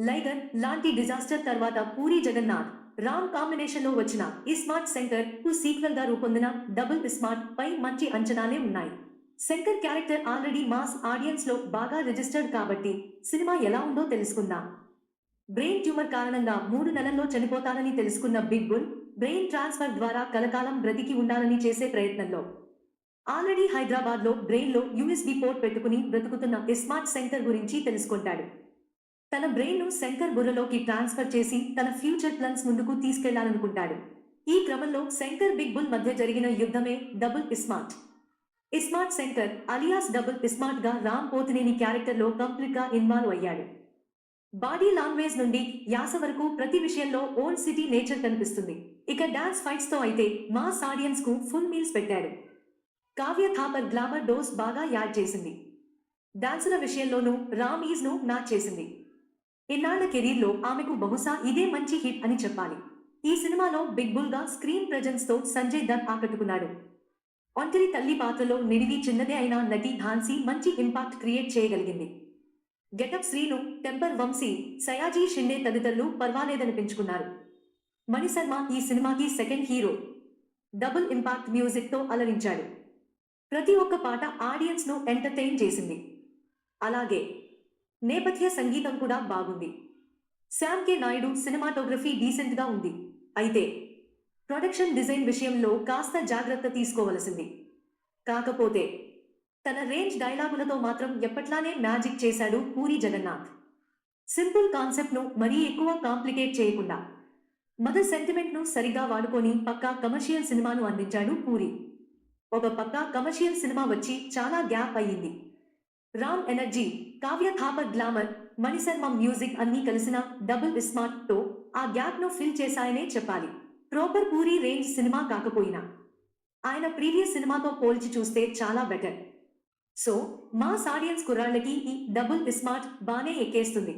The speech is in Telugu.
లైగర్ లాంటి డిజాస్టర్ తర్వాత పూరి జగన్నాథ్ రామ్ కాంబినేషన్ లో వచ్చిన ఇస్మార్ట్ శంకర్ కు సీక్వెల్ గా రూపొందిన డబుల్ ఇస్మార్ట్ పై మంచి అంచనాలే ఉన్నాయి. Shankar character already mass audience లో బాగా రిజిస్టర్డ్ కాబట్టి సినిమా ఎలా ఉందో తెలుసుకుందాం. బ్రెయిన్ ట్యూమర్ కారణంగా 3 నెలల్లో చనిపోతానని తెలుసుకున్న బిగ్ బుల్ బ్రెయిన్ ట్రాన్స్ఫర్ ద్వారా కలకాలం బ్రతికి ఉండాలని చేసే ప్రయత్నంలో ఆల్రెడీ హైదరాబాద్ లో బ్రెయిన్ లో యూఎస్బీ పోర్ట్ పెట్టుకుని బ్రతుకుతున్న ఇస్మార్ట్ శంకర్ గురించి తెలుసుకుంటాడు. తన బ్రెయిన్ ను శంకర్ బుర్రలోకి ట్రాన్స్ఫర్ చేసి తన ఫ్యూచర్ ప్లాన్స్ ముందుకు తీసుకెళ్లాలనుకుంటాడు. ఈ క్రమంలో శంకర్ బిగ్ బుల్ మధ్య జరిగిన యుద్ధమే double iSmart. ISmart Shankar alias double iSmart గా రామ్ పోతినేని క్యారెక్టర్ లో కంప్లీట్ గా ఇన్వాల్వ్ అయ్యాడు. బాడీ లాంగ్వేజ్ నుండి యాస వరకు ప్రతి విషయంలో ఓల్డ్ సిటీ నేచర్ కనిపిస్తుంది. ఇక డాన్స్ ఫైట్స్ తో అయితే మాస్ ఆడియన్స్ కు ఫుల్ మీల్స్ పెట్టాడు. కావ్య థాపర్ గ్లామర్ డోస్ బాగా యాడ్ చేసింది. డాన్సుల విషయంలోనూ రామ్ ఈజ్ ను మ్యాచ్ చేసింది. ఇన్నాళ్ల కెరీర్ లో ఆమెకు బహుశా ఇదే మంచి హిట్ అని చెప్పాలి. ఈ సినిమాలో బిగ్ బుల్ గా స్క్రీన్ ప్రెజెన్స్ తో సంజయ్ దత్ ఆకట్టుకున్నాడు. ఒంటరి తల్లి పాత్రలో నిడివి చిన్నదే అయిన నటి ఝాన్సీ మంచి ఇంపాక్ట్ క్రియేట్ చేయగలిగింది. గెటప్ శ్రీను, టెంపర్ వంశీ, సయాజీ షిండే తదితరులు పర్వాలేదనిపించుకున్నారు. మణిశర్మ ఈ సినిమాకి second hero. Double impact music తో అలరించాడు. ప్రతి ఒక్క పాట ఆడియన్స్ ను ఎంటర్టైన్ చేసింది. అలాగే నేపథ్య సంగీతం కూడా బాగుంది. శ్యామ్ కే నాయుడు సినిమాటోగ్రఫీ డీసెంట్ గా ఉంది. అయితే ప్రొడక్షన్ డిజైన్ విషయంలో కాస్త జాగ్రత్త తీసుకోవలసింది. కాకపోతే తన రేంజ్ డైలాగులతో మాత్రం ఎప్పట్లానే మ్యాజిక్ చేశాడు పూరి జగన్నాథ్. సింపుల్ కాన్సెప్ట్ ను మరీ ఎక్కువ కాంప్లికేట్ చేయకుండా మదర్ సెంటిమెంట్ ను సరిగా వాడుకొని పక్కా కమర్షియల్ సినిమాను అందించాడు పూరి. ఒక పక్కా కమర్షియల్ సినిమా వచ్చి చాలా గ్యాప్ అయ్యింది. Ram energy, Kavya Thapar glamour, Mani Sharma music అన్నీ కలిసిన డబుల్ ఇస్మార్ట్ తో ఆ గ్యాప్ ను ఫిల్ చేశాయనే చెప్పాలి. ప్రాపర్ పూరి రేంజ్ సినిమా కాకపోయినా ఆయన ప్రీవియస్ సినిమాతో పోల్చి చూస్తే చాలా బెటర్. సో మాస్ ఆడియన్స్ కుర్రాళ్ళకి ఈ డబుల్ ఇస్మార్ట్ బానే ఎక్కేస్తుంది.